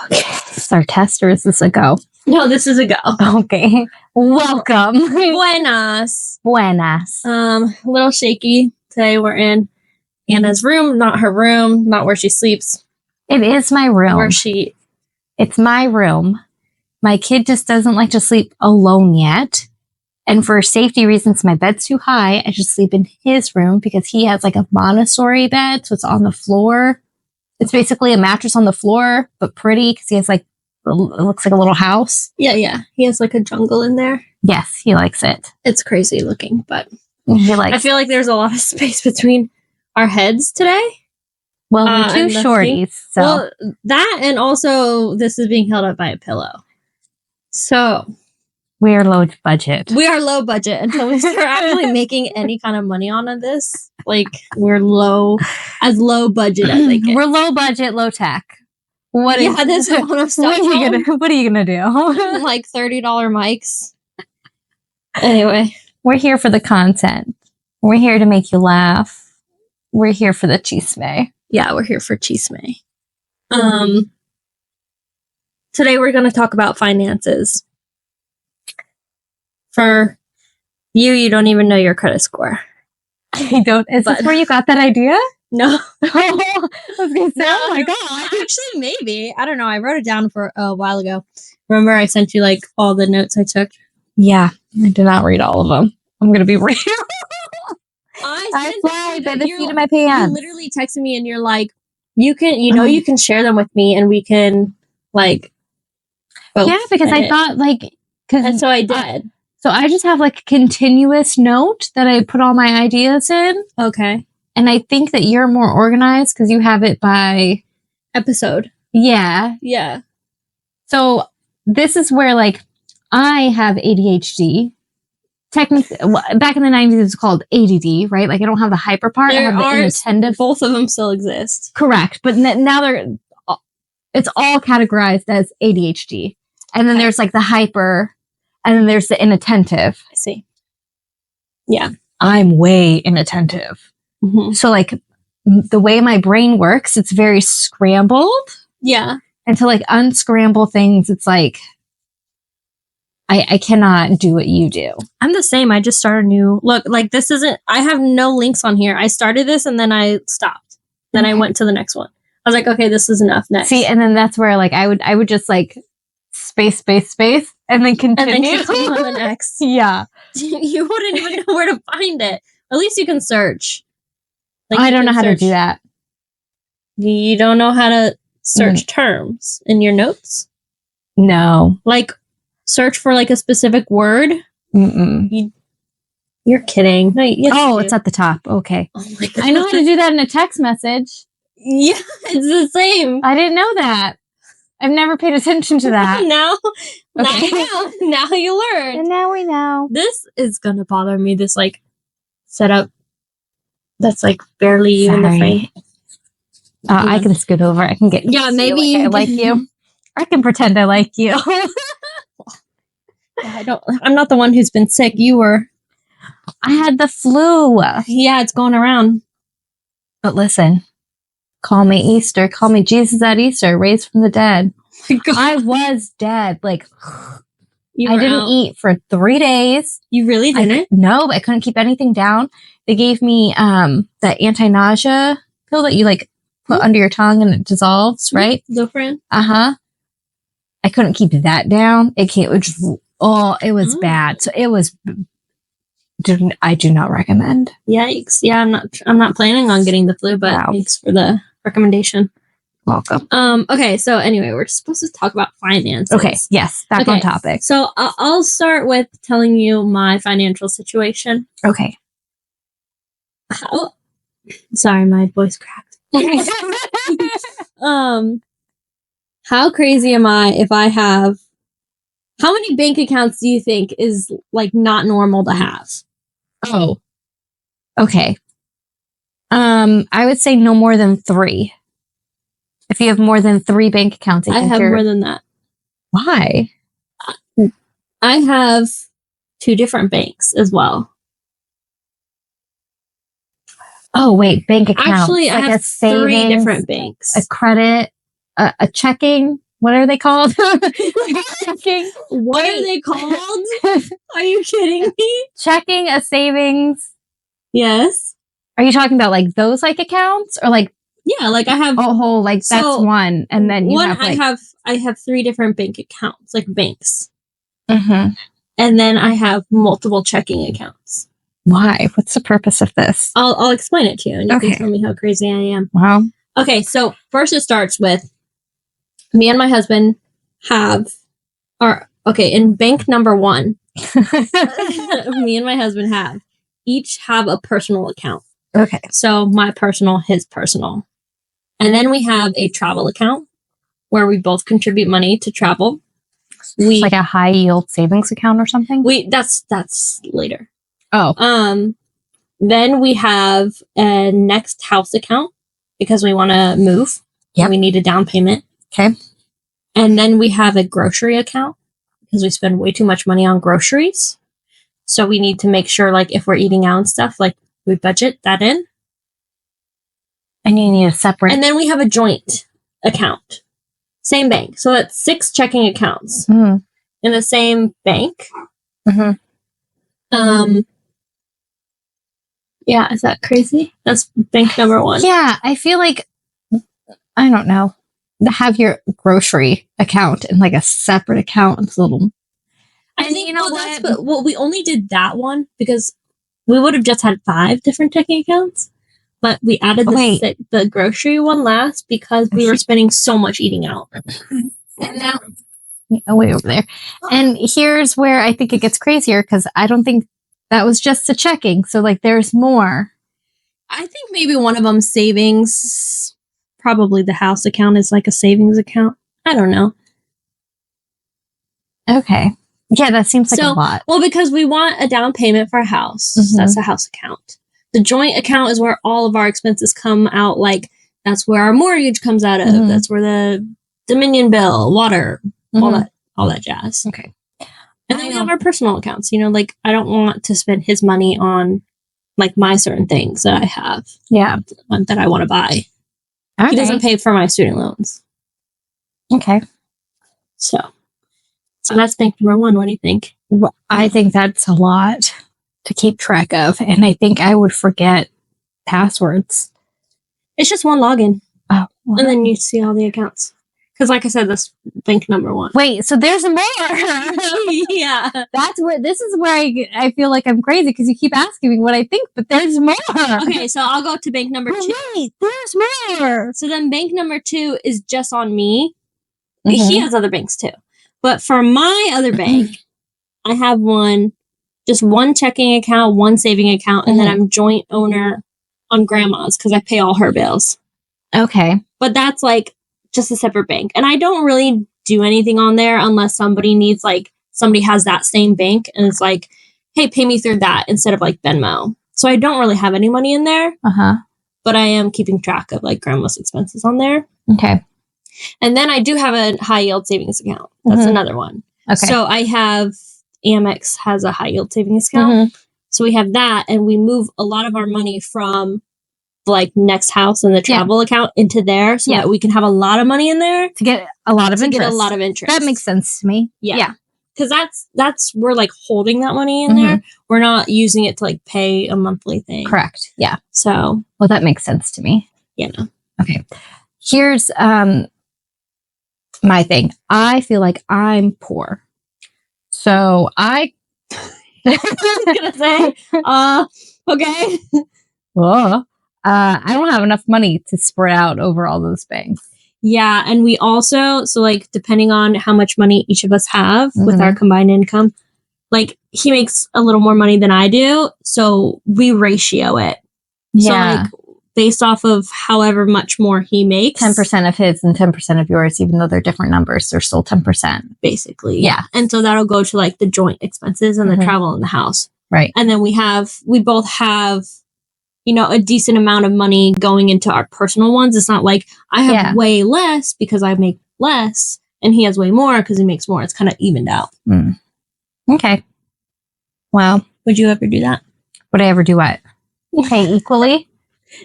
Okay. Is this our test or is this a go? No, this is a go. Okay. Welcome. Buenas. Buenas. A little shaky. Today we're in Anna's room, not her room, not where she sleeps. It is my room. It's my room. My kid just doesn't like to sleep alone yet. And for safety reasons, my bed's too high. I just sleep in his room because he has like a Montessori bed. So it's on the floor. It's basically a mattress on the floor, but pretty because he has like, it looks like a little house. Yeah. He has like a jungle in there. Yes, he likes it. It's crazy looking, but I feel like there's a lot of space between our heads today. Well, we're two shorties. So. Well, that and also this is being held up by a pillow. So we are low budget. We are low budget until we start actually making any kind of money on this. Like we're low budget as they get. We're low budget, low tech. This amount of stuff. What are you gonna do? Like $30 mics. Anyway, we're here for the content. We're here to make you laugh. We're here for the chisme. Yeah, we're here for chisme. Today we're going to talk about finances. For you don't even know your credit score. I don't. Is this where you got that idea? No. I was going to say, oh my God. Actually, maybe. I don't know. I wrote it down for a while ago. Remember I sent you like all the notes I took? Yeah. I did not read all of them. I'm going to be real. I fly by the seat of my pants. You literally texted me and you're like, you can share them with me and we can like. Yeah, because I thought like. And so I did. So I just have like a continuous note that I put all my ideas in. Okay. And I think that you're more organized because you have it by episode. Yeah. Yeah. So this is where like I have ADHD. Technically, back in the 90s, it was called ADD, right? Like I don't have the hyper part. I have the inattentive. Both of them still exist. Correct. But now it's all categorized as ADHD. And then there's like the hyper. And then there's the inattentive. I see. Yeah. I'm way inattentive. Mm-hmm. So like the way my brain works, it's very scrambled. Yeah. And to like unscramble things, it's like, I cannot do what you do. I'm the same. I just started look, like this I have no links on here. I started this and then I stopped. Then I went to the next one. I was like, okay, this is enough. Next. See, and then that's where like I would just like space, and then continue. And then continue on the next. Yeah. You wouldn't even know where to find it. At least you can search. Like, I don't know how to do that. You don't know how to search terms in your notes? No. Like, search for like a specific word? Mm-mm. You're kidding. No, it's at the top. Okay. Oh my God. I know how to do that in a text message. Yeah, it's the same. I didn't know that. I've never paid attention to that. Now you learn. And now we know. This is gonna bother me. This like setup that's like barely in the frame. I can scoot over. I can get. Yeah, maybe I like you. I can pretend I like you. I'm not the one who's been sick. You were. I had the flu. Yeah, it's going around. But listen. Call me Easter. Call me Jesus at Easter, raised from the dead. Oh I was dead. Like, I didn't out. eat for 3 days. You really didn't? No, I couldn't keep anything down. They gave me that anti-nausea pill that you like put under your tongue and it dissolves, right? Zofran? Uh-huh. I couldn't keep that down. It was bad. So it was. I do not recommend. Yikes! Yeah, I'm not planning on getting the flu, but thanks for the recommendation. Welcome. Okay, so anyway, we're supposed to talk about finances. Okay, yes, back on topic. So I'll start with telling you my financial situation. Okay. Sorry, my voice cracked. How crazy am I if I have? How many bank accounts do you think is like not normal to have? Oh. Okay. I would say no more than 3. If you have more than 3 bank accounts, I have more than that. Why? I have 2 different banks as well. Oh, wait, bank accounts. Actually, I have 3 different banks. A credit, a checking. What are they called? Checking. What are they called? Are you kidding me? Checking, a savings. Yes. Are you talking about like those like accounts or like Yeah, like I have a whole like that's so one, and then you one. have like I have 3 different bank accounts, like banks, Mhm. and then I have multiple checking accounts. Why? What's the purpose of this? I'll explain it to you, and you Okay. can tell me how crazy I am. Wow. Okay, so first it starts with me and my husband have in bank number 1, me and my husband each have a personal account. Okay. So my personal, his personal. And then we have a travel account where we both contribute money to travel. It's like a high yield savings account or something? That's later. Oh. Then we have a next house account because we want to move. Yeah. We need a down payment. Okay. And then we have a grocery account because we spend way too much money on groceries. So we need to make sure, like, if we're eating out and stuff, like, we budget that in. And you need a separate. And then we have a joint account. Same bank. So that's 6 checking accounts in the same bank. Mm-hmm. Yeah, is that crazy? That's bank number 1. Yeah, I feel like, I don't know, have your grocery account and like a separate account. It's a little. I think, you know, we only did that one because we would have just had 5 different checking accounts. But we added the grocery one last because we were spending so much eating out. And now, way over there. And here's where I think it gets crazier because I don't think that was just the checking. So like there's more. I think maybe one of them savings. Probably the house account is like a savings account. I don't know. Okay. Yeah, that seems like a lot. Well, because we want a down payment for a house. Mm-hmm. That's a house account. The joint account is where all of our expenses come out. Like, that's where our mortgage comes out of. Mm-hmm. That's where the Dominion bill, water, all that jazz. Okay. And then we have our personal accounts. You know, like, I don't want to spend his money on, like, my certain things that I have. Yeah. That I want to buy. Okay. He doesn't pay for my student loans. Okay. So that's bank number 1. What do you think? Well, I think that's a lot to keep track of, and I think I would forget passwords. It's just one login. Oh, well. And then you see all the accounts. Because, like I said, that's bank number 1. Wait, so there's more. Yeah, this is where I feel like I'm crazy because you keep asking me what I think, but there's more. Okay, so I'll go to bank number 2. Wait, there's more. So then bank number 2 is just on me. Mm-hmm. He has other banks too, but for my other bank, I have just one checking account, one saving account, and then I'm joint owner on grandma's because I pay all her bills. Okay. But that's like just a separate bank. And I don't really do anything on there unless somebody needs, like, somebody has that same bank and it's like, hey, pay me through that instead of like Venmo. So I don't really have any money in there. But I am keeping track of like grandma's expenses on there. Okay. And then I do have a high yield savings account. That's another one. Okay. So I have Amex has a high yield savings account. So we have that, and we move a lot of our money from like next house and the travel account into there so that we can have a lot of money in there to get a lot of interest. That makes sense to me. Yeah. Because that's we're like holding that money in there. We're not using it to like pay a monthly thing. Correct. Yeah. So, well, that makes sense to me. Yeah. No. Okay. Here's my thing. I feel like I'm poor. So I gonna say, okay. Well, I don't have enough money to spread out over all those banks. Yeah, and we also, so like depending on how much money each of us have with our combined income, like he makes a little more money than I do, so we ratio it. Yeah. So like based off of however much more he makes. 10% of his and 10% of yours, even though they're different numbers, they're still 10%. Basically. Yeah. And so that'll go to like the joint expenses and the travel in the house. Right. And then we both have, you know, a decent amount of money going into our personal ones. It's not like I have way less because I make less and he has way more because he makes more. It's kind of evened out. Okay. Well, would you ever do that? Would I ever do what? Pay equally?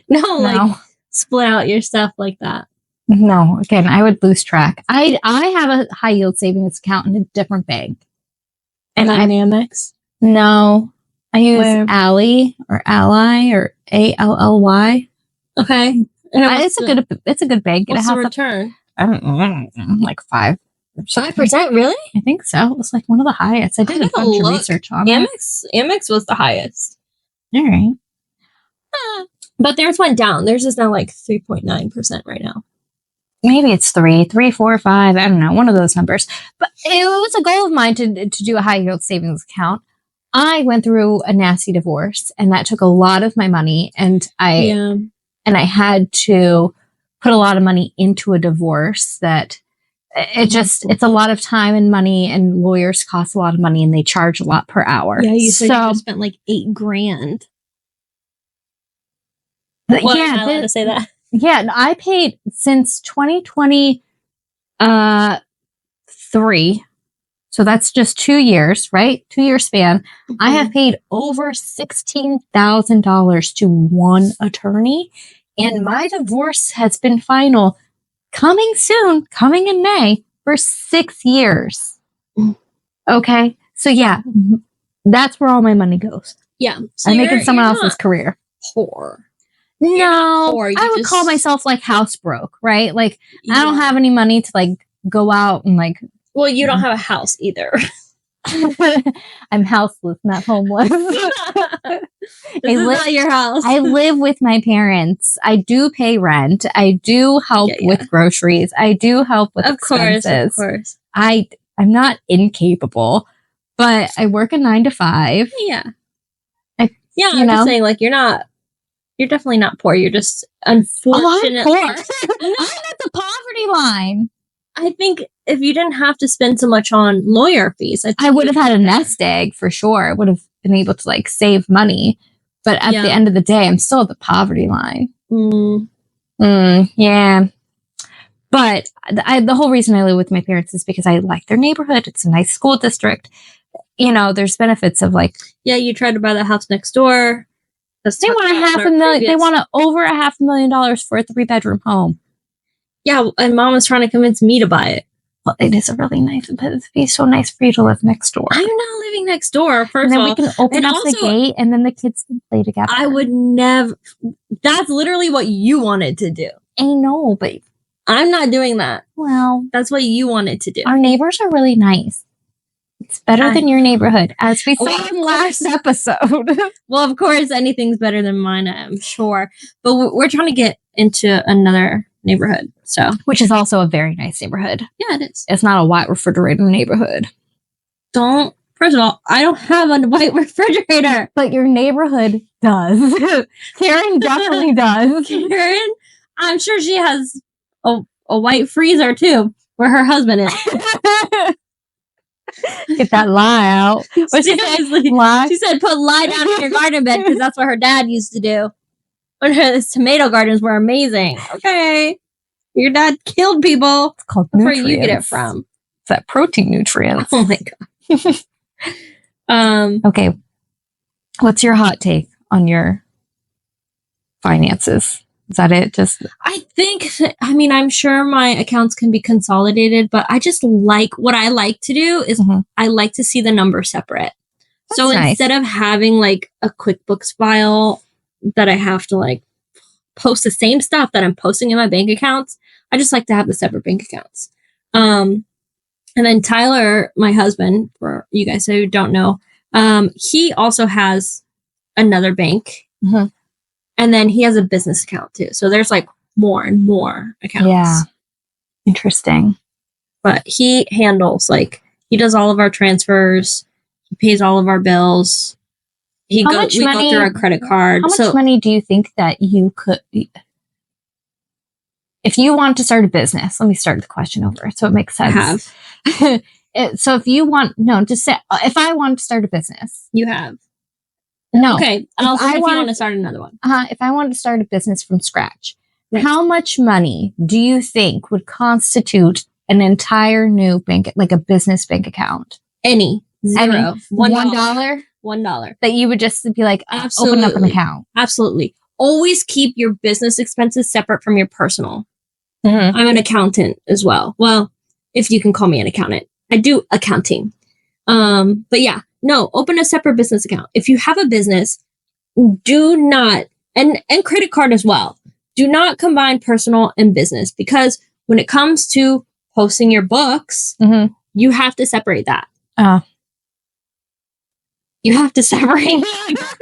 No, like split out your stuff like that. No, again, I would lose track. I have a high yield savings account in a different bank. And I'm Amex? No. I use Ally or ALLY. Okay. It's a good bank. What's the return? I don't know, like 5%. 5%, really? I think so. It was like one of the highest. I did a bunch of research on it. Amex was the highest. All right. But theirs went down. Theirs is now like 3.9% right now. Maybe it's 3, 4, 5. I don't know. One of those numbers. But it was a goal of mine to do a high yield savings account. I went through a nasty divorce, and that took a lot of my money. And I had to put a lot of money into a divorce that it's a lot of time and money, and lawyers cost a lot of money, and they charge a lot per hour. Yeah, you said you just spent like $8,000. Well, yeah, I want to say that. Yeah, I paid since 2023. So that's just 2 years, right? 2-year span. Mm-hmm. I have paid over $16,000 to one attorney, and my divorce has been final, coming soon, coming in May, for 6 years. Okay, so yeah, that's where all my money goes. Yeah, so I'm making someone else's career. Poor. No, I would call myself like house broke, right? Like I don't have any money to like go out and like. Well, you don't have a house either. I'm houseless, not homeless. This is not your house. I live with my parents. I do pay rent. I do help with groceries. I do help with expenses. Of course. I'm not incapable, but I work a 9 to 5. Yeah. I'm just saying, like, you're definitely not poor. You're just unfortunately poor. I'm at the poverty line. I think if you didn't have to spend so much on lawyer fees, I would have had a nest egg for sure. I would have been able to like save money. But at the end of the day, I'm still at the poverty line. Yeah. But the whole reason I live with my parents is because I like their neighborhood. It's a nice school district. You know, there's benefits of like. Yeah, you tried to buy the house next door. They want $500,000. They want over $500,000 for a 3-bedroom home. Yeah, and Mom was trying to convince me to buy it. Well, it is a really nice. It'd be so nice for you to live next door. I'm not living next door. First of all, we can open up the gate, and then the kids can play together. I would never. That's literally what you wanted to do. I know, but I'm not doing that. Well, that's what you wanted to do. Our neighbors are really nice. It's better than your neighborhood, as we saw in last episode. Well, of course, anything's better than mine, I'm sure. But we're trying to get into another neighborhood, which is also a very nice neighborhood. Yeah, it is. It's not a white refrigerator neighborhood. First of all, I don't have a white refrigerator. But your neighborhood does. Karen definitely does. Karen, I'm sure she has a white freezer too, where her husband is. Get that lie out. Lie? She said put lie down in your garden bed because that's what her dad used to do. When his tomato gardens were amazing. Okay. Your dad killed people. It's called nutrients. That's where you get it from. It's that protein nutrients. Oh my God. Okay. What's your hot take on your finances? Is that it? I'm sure my accounts can be consolidated, but I just what I like to do is I like to see the numbers separate. That's so nice. Instead of having like a QuickBooks file that I have to like post the same stuff that I'm posting in my bank accounts, I just like to have the separate bank accounts. And then Tyler, my husband, for you guys who don't know, he also has another bank. Mm-hmm. And then he has a business account too. So there's like more and more accounts. Yeah. Interesting. But he handles he does all of our transfers. He pays all of our bills. We go through our credit card. How much money do you think that you could, if you want to start a business? Let me start the question over so it makes sense. I have. So if you want, just say, if I want to start a business. You have. No. Okay. And also if you want to start another one. If I wanted to start a business from scratch, how much money do you think would constitute an entire new bank, like a business bank account? Zero. $1? $1. That you would just be like, open up an account. Absolutely. Always keep your business expenses separate from your personal. I'm an accountant as well. Well, if you can call me an accountant, I do accounting. But yeah, no, open a separate business account. If you have a business, do not, and credit card as well, do not combine personal and business, because when it comes to posting your books, you have to separate that. You have to separate that.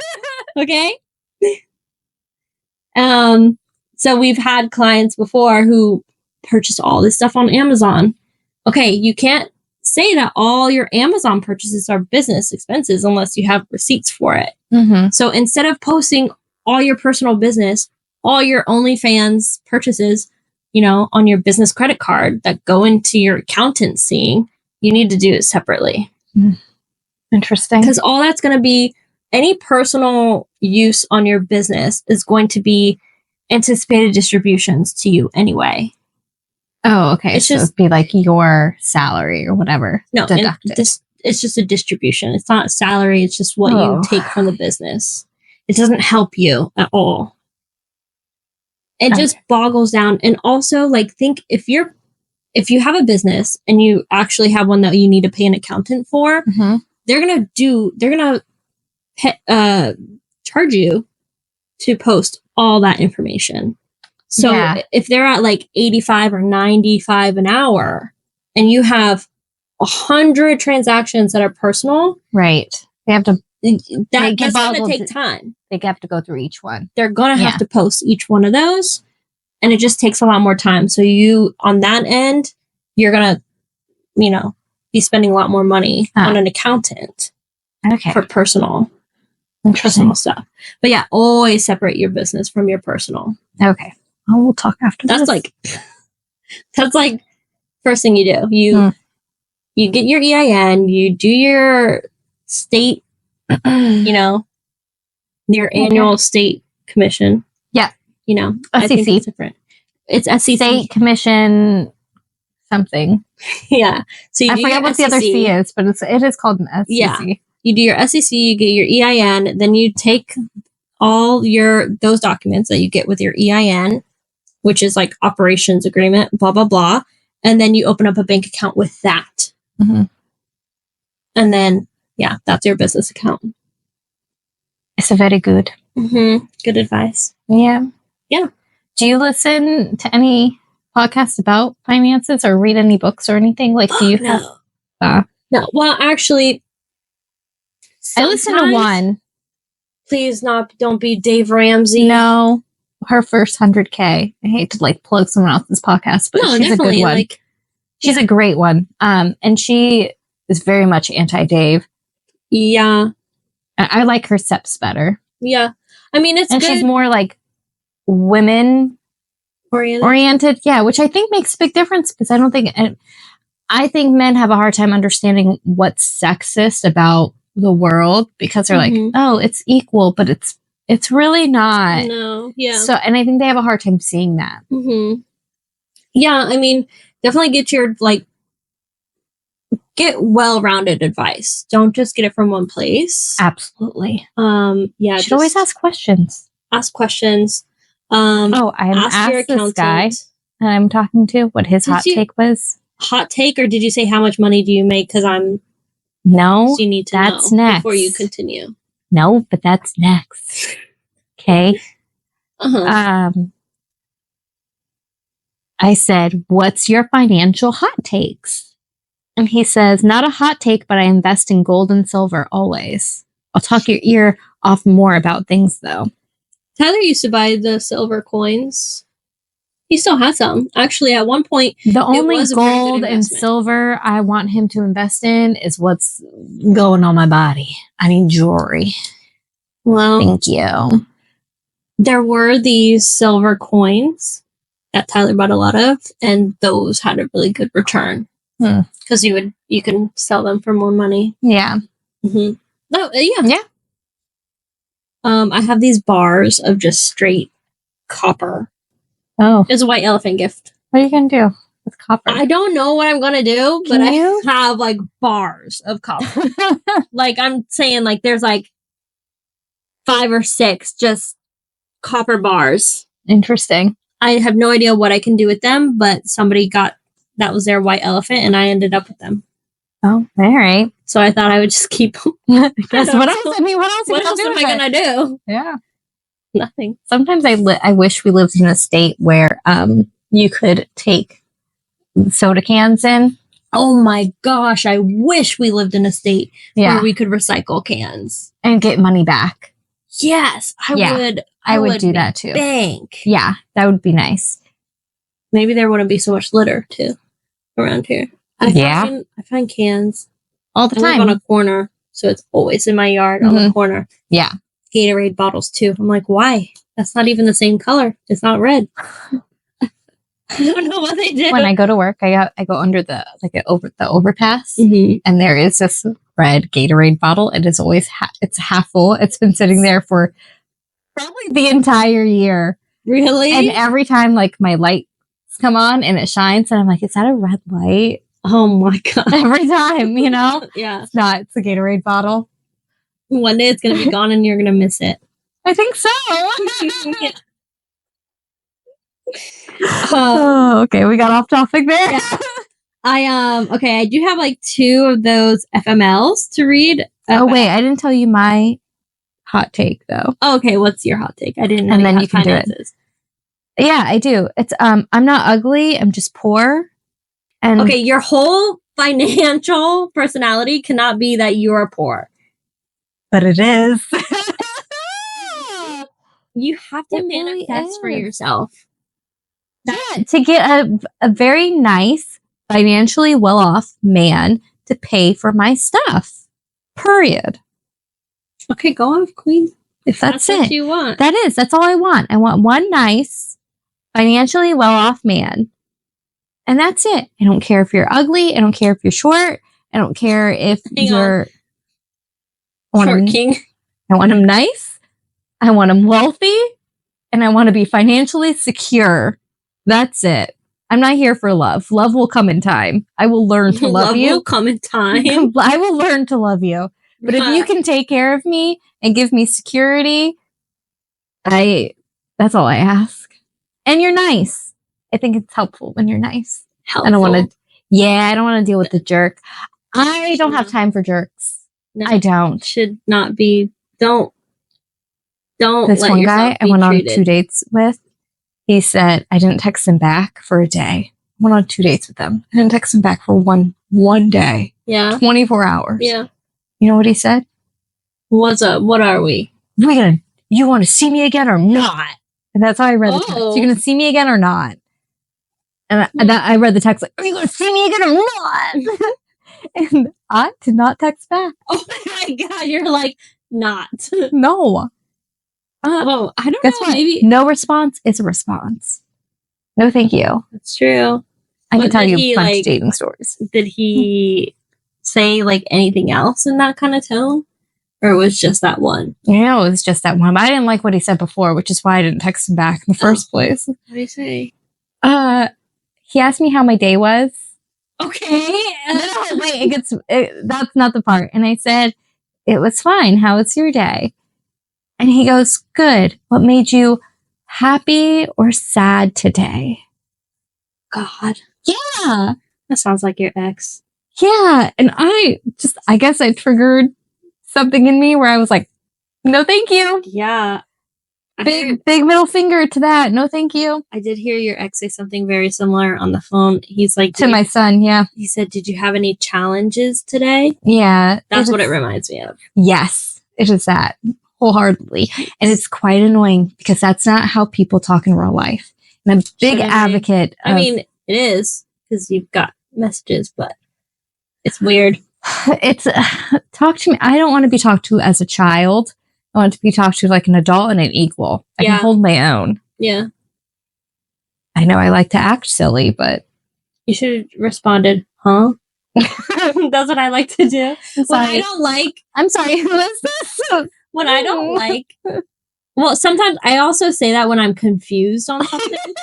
Okay? So we've had clients before who purchased all this stuff on Amazon. Okay, you can't say that all your Amazon purchases are business expenses unless you have receipts for it. So instead of posting all your personal business, all your OnlyFans purchases, on your business credit card that go into your accountant seeing, you need to do it separately. Interesting. Because all that's going to be, any personal use on your business is going to be anticipated distributions to you anyway. Oh, okay. It's just, it'd be like your salary or whatever. No, it's just a distribution. It's not a salary. It's just what you take from the business. It doesn't help you at all. It just boggles down. And also, think if you have a business and you actually have one that you need to pay an accountant for, they're gonna charge you to post all that information. So if they're at 85 or 95 an hour and you have 100 transactions that are personal, right? They have to. That's going to take time. They have to go through each one. They're going to have to post each one of those, and it just takes a lot more time. So on that end, you're going to, be spending a lot more money on an accountant for personal stuff. But yeah, always separate your business from your personal. Okay. We'll talk after this. That's first thing you do. You get your EIN, you do your state, your annual state commission. Yeah. SEC. I think it's different. It's SEC. State commission something. Yeah. So I forget what the other C is, but it is called an SEC. Yeah. You do your SEC, you get your EIN, then you take all those documents that you get with your EIN, which is operations agreement, blah, blah, blah. And then you open up a bank account with that. And then, that's your business account. It's a very good. Good advice. Yeah. Yeah. Do you listen to any podcasts about finances or read any books or anything? Do you have? No. Well, actually, I listened to one. Please don't be Dave Ramsey. No. Her first 100K. I hate to plug someone else's podcast, but she's a good one. She's a great one. And she is very much anti-Dave. Yeah. I like her steps better. Yeah. I mean, it's and good. She's more women oriented. Yeah. Which I think makes a big difference, because I think men have a hard time understanding what's sexist about the world, because they're oh, it's equal, but it's really not. No. Yeah. So, and I think they have a hard time seeing that. Yeah. I mean, definitely get your get well-rounded advice. Don't just get it from one place. Absolutely. Yeah. You should always ask questions. Ask questions. I'm asked this guy that I'm talking to what his hot take was. Hot take, or did you say how much money do you make? Because No, so you need to that's know next. Before you continue. No, but that's next. Okay. I said, what's your financial hot takes? And he says, not a hot take, but I invest in gold and silver always. I'll talk your ear off more about things, though. Tyler used to buy the silver coins. He still has some. Actually, at one point, the only gold and silver I want him to invest in is what's going on my body. I need jewelry. Well, thank you. There were these silver coins that Tyler bought a lot of, and those had a really good return. Because you can sell them for more money. Yeah. No, yeah. I have these bars of just straight copper. Oh. It's a white elephant gift. What are you going to do with copper? I don't know what I'm going to do, but I have bars of copper. I'm saying there's 5 or 6 just copper bars. Interesting. I have no idea what I can do with them, but somebody that was their white elephant, and I ended up with them. Oh, all right. So I thought I would just keep them. Guess what else? I mean, what else? What else am I gonna do? Yeah, nothing. Sometimes I wish we lived in a state where you could take soda cans in. Oh my gosh! I wish we lived in a state where we could recycle cans and get money back. Yes, I would. I would do that too. Bank. Yeah, that would be nice. Maybe there wouldn't be so much litter too around here. I find cans all the time. I live on a corner, so it's always in my yard on the corner. Yeah. Gatorade bottles too. I'm like, why? That's not even the same color. It's not red. I don't know what they did. When I go to work, I go under the overpass, and there is this red Gatorade bottle. It is always it's half full. It's been sitting there for probably the entire year. Really? And every time like my lights come on and it shines, and I'm like, is that a red light? Oh my god! Every time, you know? Yeah. It's not. It's a Gatorade bottle. One day it's gonna be gone, and you're gonna miss it. I think so. Okay, we got off topic there. Yeah. I do have like 2 of those FMLs to read. Oh wait, I didn't tell you my hot take though. Oh, okay, what's your hot take? I didn't know. And then you can finances. Do it. Yeah, I do. It's I'm not ugly, I'm just poor. And okay, your whole financial personality cannot be that you are poor. But it is. You have to manifest for yourself. Yeah, to get a very nice, financially well-off man to pay for my stuff. Period. Okay, go off, queen. If that's it. What you want. That's all I want. I want one nice, financially well-off man. And that's it. I don't care if you're ugly. I don't care if you're short. I don't care if you're... Short king. I want him nice. I want him wealthy. And I want to be financially secure. That's it. I'm not here for love. Love will come in time. I will learn to love you. Love will come in time. I will learn to love you. But if you can take care of me and give me security, that's all I ask. And you're nice. I think it's helpful when you're nice. Helpful. I don't want to deal with the jerk. I don't have time for jerks. No, I don't. Should not be. Don't. This one guy I went on 2 dates with, he said, I didn't text him back for a day. I went on 2 dates with him. I didn't text him back for one day. Yeah. 24 hours. Yeah. You know what he said? What's up? What are we? You want to see me again or not? And that's how I read the text. You're going to see me again or not? And I read the text like, are you going to see me again or not? And I did not text back. Oh my God. You're like, not. No. I don't know. What? Maybe no response is a response. No, thank you. That's true. I can tell you a bunch of dating stories. Did he say like anything else in that kind of tone? Or it was just that one? You know, it was just that one. But I didn't like what he said before, which is why I didn't text him back in the first place. What did he say? He asked me how my day was. Okay. No, wait, that's not the part. And I said, it was fine. How was your day? And he goes, good. What made you happy or sad today? God. Yeah. That sounds like your ex. Yeah. And I guess I triggered something in me where I was like, no, thank you. Yeah. Big middle finger to that. No, thank you. I did hear your ex say something very similar on the phone. He's like, to my son. Yeah. He said, did you have any challenges today? Yeah. That's what it reminds me of. Yes. It is that. Wholeheartedly. And it's quite annoying because that's not how people talk in real life. And I'm a big advocate. I mean, it is because you've got messages, but it's weird. It's talk to me. I don't want to be talked to as a child. I want to be talked to like an adult and an equal. I can hold my own. Yeah. I know I like to act silly, but you should have responded, huh? That's what I like to do. I'm sorry, who is this? When I don't like, well, sometimes I also say that when I'm confused on something,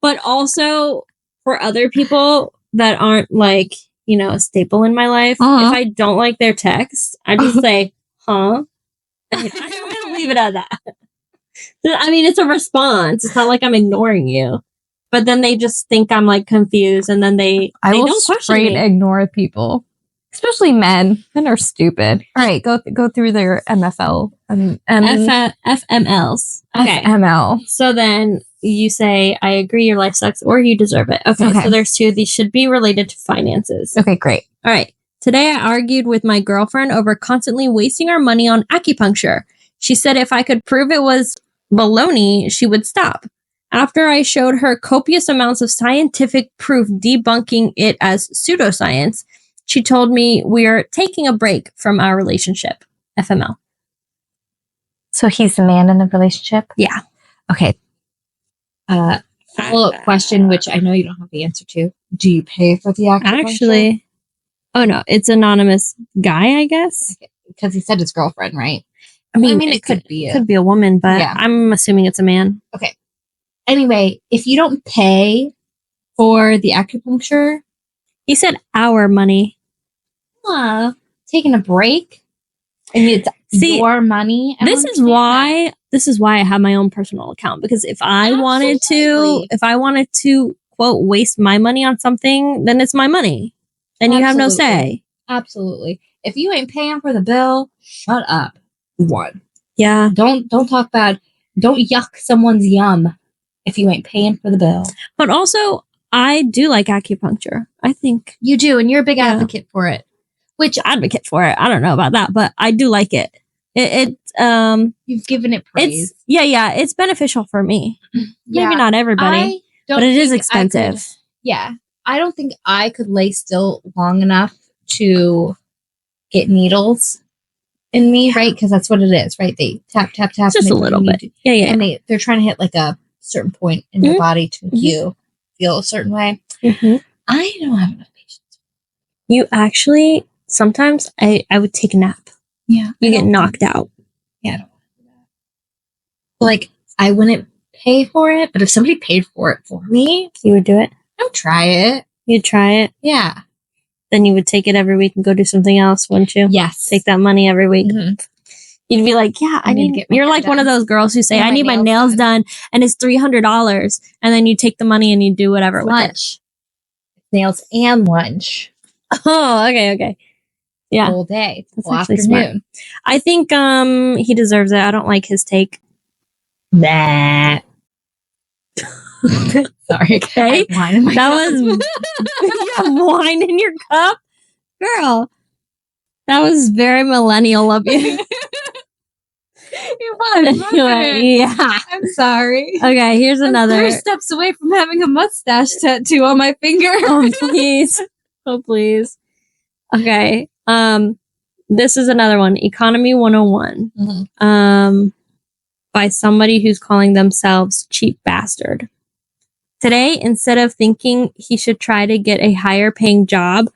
but also for other people that aren't like, you know, a staple in my life. If I don't like their text, I just say, huh? I'm going to leave it at that. I mean, it's a response. It's not like I'm ignoring you. but then they just think I'm like confused, and then they will don't question straight me. ignore people, especially men. Men are stupid. All right, go through their FMLs. Okay. FML. So then you say, I agree, your life sucks, or you deserve it. Okay. So there's 2. These should be related to finances. Okay, great. All right. Today I argued with my girlfriend over constantly wasting our money on acupuncture. She said if I could prove it was baloney, she would stop. After I showed her copious amounts of scientific proof debunking it as pseudoscience, she told me we are taking a break from our relationship. FML. So he's the man in the relationship? Yeah. Okay. Follow-up question, which I know you don't have the answer to. Do you pay for the acupuncture? Actually, oh no, it's anonymous guy, I guess. Because he said his girlfriend, right? I mean, it could be a woman, but yeah. I'm assuming it's a man. Okay. Anyway, if you don't pay for the acupuncture, he said our money. Taking a break, and it's your money. This is why I have my own personal account, because if I wanted to quote waste my money on something, then it's my money, and you have no say. Absolutely. If you ain't paying for the bill, shut up. One. Yeah. Don't talk bad. Don't yuck someone's yum if you ain't paying for the bill. But also, I do like acupuncture. I think you do, and you're a big advocate for it. Advocate for it? I don't know about that, but I do like it. You've given it praise. It's beneficial for me. Maybe not everybody, but it is expensive. I don't think I could lay still long enough to get needles in me, right? Because that's what it is, right? They tap, just a little bit. And they're trying to hit like a certain point in your body to make you feel a certain way. I don't have enough patience. You actually, sometimes I would take a nap. Yeah. You get knocked out. Yeah, I don't want to do that. Like, I wouldn't pay for it, but if somebody paid for it for me, you would do it? I would try it. You'd try it? Yeah. Then you would take it every week and go do something else, wouldn't you? Yes. Take that money every week. You'd be like, yeah, I need you're like one of those girls who say, I need my nails done, and it's $300. And then you take the money and you do whatever with it. Nails and lunch. Oh, okay. Yeah. Whole day. Whole afternoon. Smart. I think he deserves it. I don't like his take. Nah. Sorry. Okay. That was you have wine in your cup? Girl. That was very millennial of you. It was. Yeah. I'm sorry. Okay, here's another. I'm 3 steps away from having a mustache tattoo on my finger. Oh, please. Oh, please. Okay. This is another one. Economy 101. By somebody who's calling themselves Cheap Bastard. Today, instead of thinking he should try to get a higher paying job,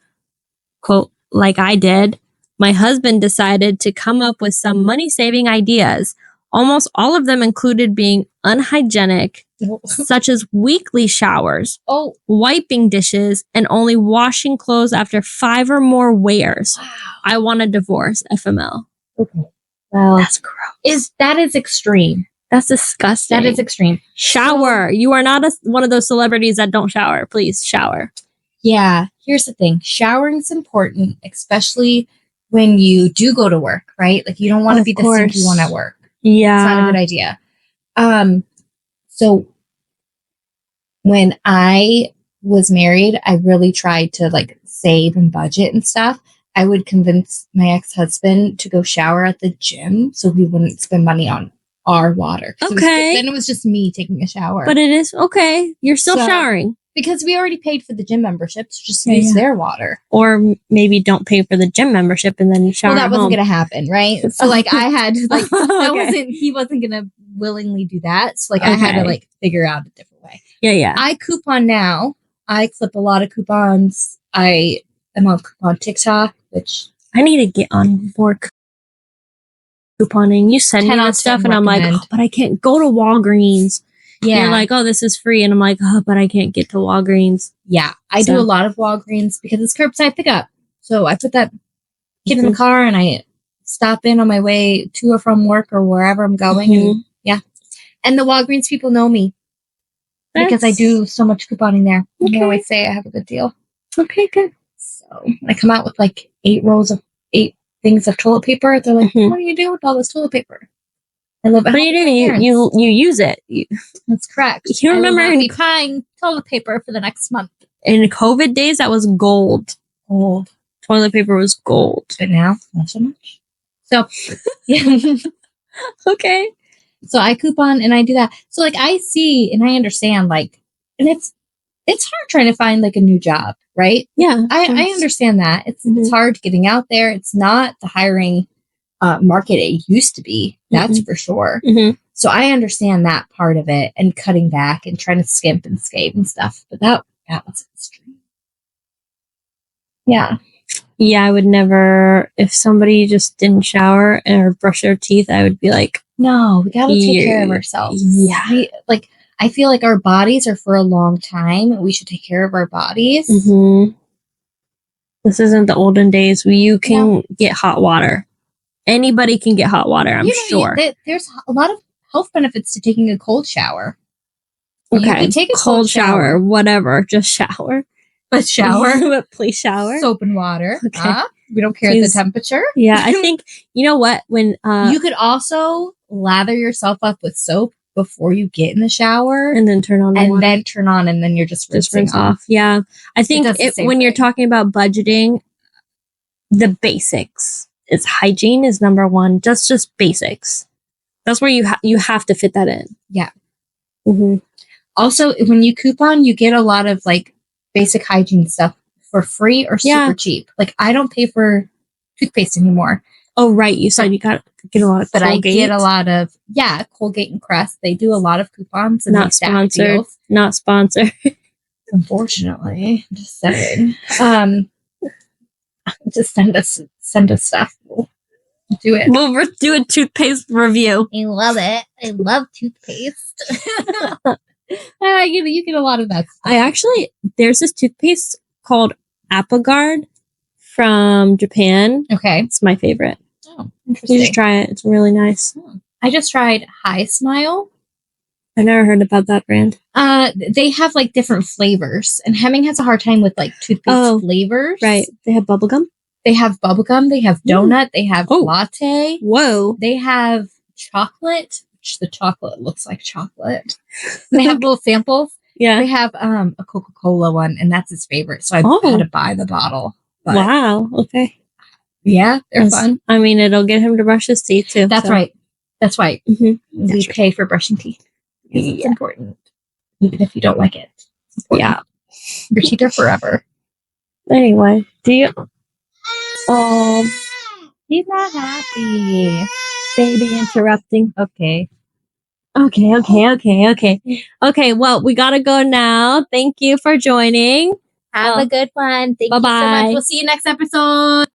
quote, like I did, my husband decided to come up with some money-saving ideas. Almost all of them included being unhygienic, such as weekly showers, wiping dishes, and only washing clothes after 5 or more wears. Wow. I want a divorce, FML. Okay. Well, that's gross. That is extreme. That's disgusting. That is extreme. Shower. You are not one of those celebrities that don't shower. Please shower. Yeah. Here's the thing. Showering is important, especially when you do go to work, right? Like, you don't want to be the stinky one at work. Yeah. It's not a good idea. So when I was married, I really tried to like save and budget and stuff. I would convince my ex-husband to go shower at the gym so we wouldn't spend money on our water. Okay. Then it was just me taking a shower. But it is okay. You're still showering. Because we already paid for the gym membership, so just use their water. Or maybe don't pay for the gym membership and then shower. Well, that wasn't going to happen, right? So like I had like okay. he wasn't going to willingly do that. So like I had to like figure out a different way. Yeah. I coupon now. I clip a lot of coupons. I am on coupon TikTok, which I need to get on more couponing. You send me that stuff and I'm like, but I can't go to Walgreens. Yeah. You're like, oh, this is free. And I'm like, oh, but I can't get to Walgreens. Yeah. I do a lot of Walgreens because it's curbside pickup. So I put that kid in the car and I stop in on my way to or from work or wherever I'm going. And yeah. And the Walgreens people know me. because I do so much couponing there. Okay. I always say I have a good deal. Okay, good. So I come out with like 8 things of toilet paper. They're like, what do you do with all this toilet paper? I live at home. What do you do? You use it. That's correct. You remember I will not be buying toilet paper for the next month. In COVID days, that was gold. Gold. Toilet paper was gold. But now, not so much. So, yeah. Okay. So I coupon and I do that. So like I see and I understand like, and it's hard trying to find like a new job, right? Yeah. I understand that. It's hard getting out there. It's not the hiring market it used to be. That's for sure. So I understand that part of it and cutting back and trying to skimp and skate and stuff. But that was extreme. Yeah. Yeah, I would never, if somebody just didn't shower or brush their teeth, I would be like, no, we gotta take care of ourselves. Yeah. I feel like our bodies are for a long time. We should take care of our bodies. This isn't the olden days where you can get hot water. Anybody can get hot water, I'm sure. There's a lot of health benefits to taking a cold shower. Okay. You can take a cold shower, whatever. Just shower. But shower. But please shower. Soap and water. Okay. We don't care the temperature. Yeah, I think, you know what? When you could also lather yourself up with soap before you get in the shower. And then turn on the water. then turn on and then you're just rinsing off. Yeah. I think when you're talking about budgeting, the basics is hygiene is number one. Just basics. That's where you have to fit that in. Yeah. Also, when you coupon, you get a lot of like basic hygiene stuff for free or super cheap. Like I don't pay for toothpaste anymore. Oh, right. You said you get a lot of But Colgate. I get a lot of, Colgate and Crest. They do a lot of coupons. And not sponsored. Deals. Not sponsored. Unfortunately. I'm just saying. Just send us stuff. We'll do it. We'll do a toothpaste review. I love it. I love toothpaste. You get a lot of that stuff. There's this toothpaste called Apogard from Japan. Okay. It's my favorite. Oh, interesting. You should try it. It's really nice. I just tried High Smile. I never heard about that brand. They have like different flavors, and Hemming has a hard time with like toothpaste flavors. Right. They have bubblegum? They have bubblegum. They have donut. They have latte. Whoa. They have chocolate, which the chocolate looks like chocolate. They have little samples. Yeah. They have a Coca-Cola one, and that's his favorite. So I had to buy the bottle. But wow. Okay. Yeah, they're fun. I mean, it'll get him to brush his teeth too. That's right. That's right. We pay for brushing teeth. It's important. Even if you don't like it. Yeah. Your teeth are forever. Anyway, he's not happy. Baby interrupting. Okay. Okay, well, we gotta go now. Thank you for joining. Have a good one. Thank you so much. We'll see you next episode.